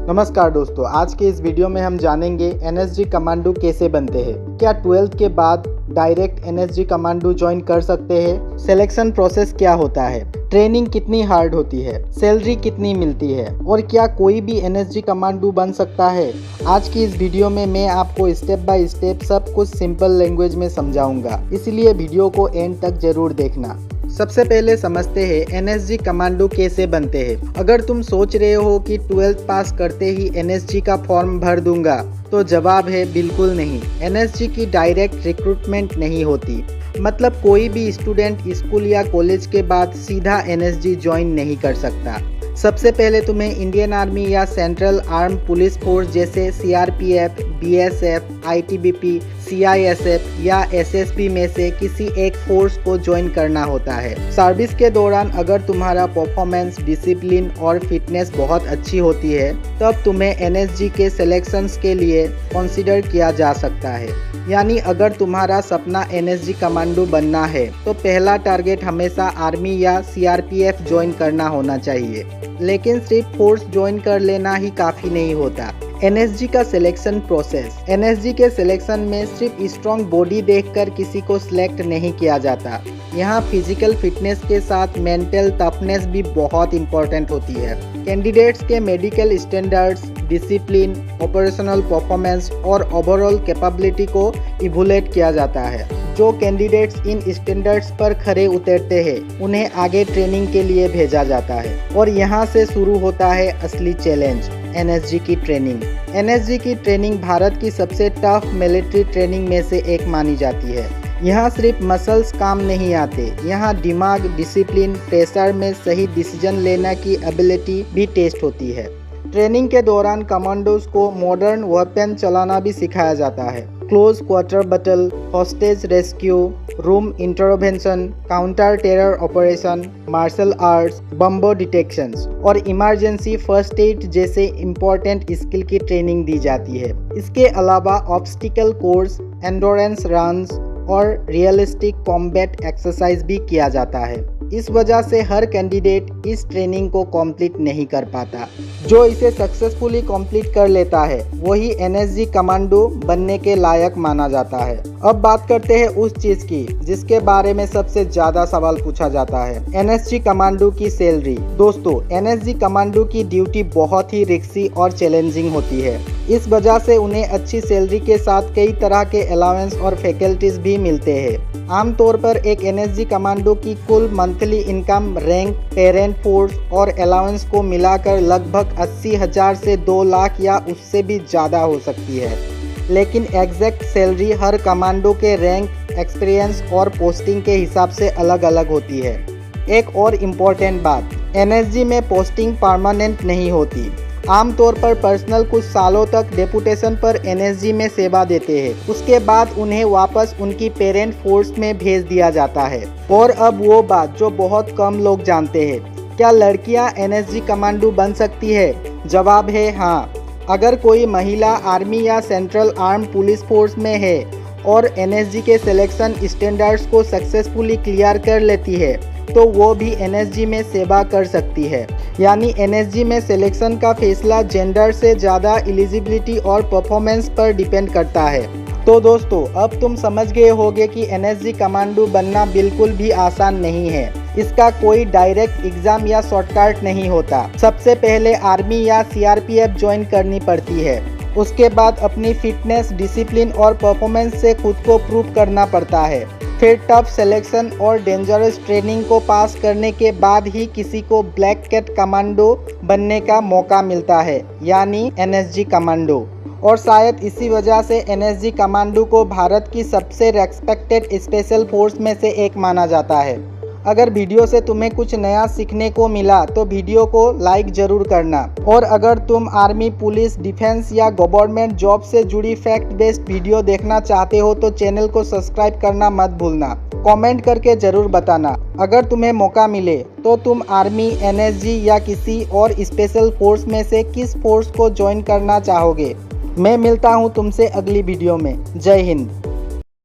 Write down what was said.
नमस्कार दोस्तों, आज के इस वीडियो में हम जानेंगे एनएसजी कमांडो कैसे बनते हैं। क्या 12th के बाद डायरेक्ट एनएसजी कमांडो ज्वाइन कर सकते हैं? सिलेक्शन प्रोसेस क्या होता है? ट्रेनिंग कितनी हार्ड होती है? सैलरी कितनी मिलती है? और क्या कोई भी एनएसजी कमांडो बन सकता है? आज की इस वीडियो में मैं आपको स्टेप बाय स्टेप सब कुछ सिंपल लैंग्वेज में समझाऊंगा, इसलिए वीडियो को एंड तक जरूर देखना। सबसे पहले समझते हैं एनएसजी कमांडो कैसे बनते हैं। अगर तुम सोच रहे हो कि 12th पास करते ही एनएसजी का फॉर्म भर दूंगा, तो जवाब है बिल्कुल नहीं। एनएसजी की डायरेक्ट रिक्रूटमेंट नहीं होती। मतलब कोई भी स्टूडेंट स्कूल या कॉलेज के बाद सीधा एनएसजी ज्वाइन नहीं कर सकता। सबसे पहले तुम्हें इंडियन आर्मी या सेंट्रल आर्म पुलिस फोर्स जैसे सीआरपीएफ, बीएसएफ, आईटीबीपी, सीआईएसएफ या एसएसबी में से किसी एक फोर्स को ज्वाइन करना होता है। सर्विस के दौरान अगर तुम्हारा परफॉर्मेंस, डिसिप्लिन और फिटनेस बहुत अच्छी होती है, तब तुम्हें एनएसजी के सिलेक्शंस के लिए कंसीडर किया जा सकता है। यानी अगर तुम्हारा सपना एनएसजी कमांडो बनना है, तो पहला टारगेट हमेशा आर्मी या सीआरपीएफ ज्वाइन करना होना चाहिए। लेकिन सिर्फ फोर्स ज्वाइन कर लेना ही काफ़ी नहीं होता। एनएसजी का सिलेक्शन प्रोसेस। एनएसजी के सिलेक्शन में सिर्फ स्ट्रॉन्ग बॉडी देखकर किसी को सिलेक्ट नहीं किया जाता। यहाँ फिजिकल फिटनेस के साथ मेंटल टफनेस भी बहुत इंपॉर्टेंट होती है। कैंडिडेट्स के medical standards, discipline, operational performance और ओवरऑल कैपेबिलिटी को इवैल्यूएट किया जाता है। जो कैंडिडेट्स इन स्टैंडर्ड्स पर खरे उतरते हैं, उन्हें आगे ट्रेनिंग के लिए भेजा जाता है। और यहाँ से शुरू होता है असली चैलेंज, एनएसजी की ट्रेनिंग। एनएसजी की ट्रेनिंग भारत की सबसे टफ मिलिट्री ट्रेनिंग में से एक मानी जाती है। यहाँ सिर्फ मसल्स काम नहीं आते, यहाँ दिमाग, डिसिप्लिन, प्रेशर में सही डिसीजन लेने की एबिलिटी भी टेस्ट होती है। ट्रेनिंग के दौरान कमांडोज को मॉडर्न वेपन चलाना भी सिखाया जाता है। Close quarter battle, hostage rescue, room intervention, counter terror operation, martial arts, bomb detections और इमरजेंसी फर्स्ट एड जैसे इम्पोर्टेंट स्किल की ट्रेनिंग दी जाती है। इसके अलावा ऑब्स्टिकल कोर्स, एंडोरेंस रन्स और रियलिस्टिक कॉम्बैट एक्सरसाइज भी किया जाता है। इस वजह से हर कैंडिडेट इस ट्रेनिंग को कंप्लीट नहीं कर पाता। जो इसे सक्सेसफुली कंप्लीट कर लेता है, वही एनएसजी कमांडो बनने के लायक माना जाता है। अब बात करते हैं उस चीज की जिसके बारे में सबसे ज्यादा सवाल पूछा जाता है, एनएसजी कमांडो की सैलरी। दोस्तों, एनएसजी कमांडो की ड्यूटी बहुत ही रिस्की और चैलेंजिंग होती है। इस वजह से उन्हें अच्छी सैलरी के साथ कई तरह के अलाउंस और फैकल्टीज भी मिलते हैं। आमतौर पर एक एनएसजी कमांडो की कुल monthly income rank, parent force और अलाउंस को मिलाकर लगभग 80,000 से 2 लाख या उससे भी ज़्यादा हो सकती है। लेकिन एग्जैक्ट सैलरी हर कमांडो के रैंक, एक्सपीरियंस और पोस्टिंग के हिसाब से अलग अलग होती है। एक और इम्पोर्टेंट बात, एनएसजी में पोस्टिंग परमानेंट नहीं होती। आमतौर पर पर्सनल कुछ सालों तक डेपुटेशन पर एनएसजी में सेवा देते हैं, उसके बाद उन्हें वापस उनकी पेरेंट फोर्स में भेज दिया जाता है। और अब वो बात जो बहुत कम लोग जानते हैं, क्या लड़कियां एनएसजी कमांडो बन सकती है? जवाब है हाँ। अगर कोई महिला आर्मी या सेंट्रल आर्म पुलिस फोर्स में है और एनएसजी के सिलेक्शन स्टैंडर्ड्स को सक्सेसफुली क्लियर कर लेती है, तो वो भी एनएसजी में सेवा कर सकती है। यानी एनएसजी में सिलेक्शन का फैसला जेंडर से ज़्यादा एलिजिबिलिटी और परफॉर्मेंस पर डिपेंड करता है। तो दोस्तों, अब तुम समझ गए होगे कि एनएसजी कमांडो बनना बिल्कुल भी आसान नहीं है। इसका कोई डायरेक्ट एग्जाम या शॉर्टकट नहीं होता। सबसे पहले आर्मी या सीआरपीएफ ज्वाइन करनी पड़ती है। उसके बाद अपनी फिटनेस, डिसिप्लिन और परफॉर्मेंस से खुद को प्रूव करना पड़ता है। फिर टफ सिलेक्शन और डेंजरस ट्रेनिंग को पास करने के बाद ही किसी को ब्लैक कैट कमांडो बनने का मौका मिलता है, यानी एनएसजी कमांडो। और शायद इसी वजह से एनएसजी कमांडो को भारत की सबसे रेस्पेक्टेड स्पेशल फोर्स में से एक माना जाता है। अगर वीडियो से तुम्हें कुछ नया सीखने को मिला तो वीडियो को लाइक जरूर करना। और अगर तुम आर्मी, पुलिस, डिफेंस या गवर्नमेंट जॉब से जुड़ी फैक्ट बेस्ड वीडियो देखना चाहते हो तो चैनल को सब्सक्राइब करना मत भूलना। कमेंट करके जरूर बताना। अगर तुम्हें मौका मिले तो तुम आर्मी, एनएसजी या किसी और स्पेशल फोर्स में से किस फोर्स को ज्वाइन करना चाहोगे। मैं मिलता हूँ तुमसे अगली वीडियो में। जय हिंद।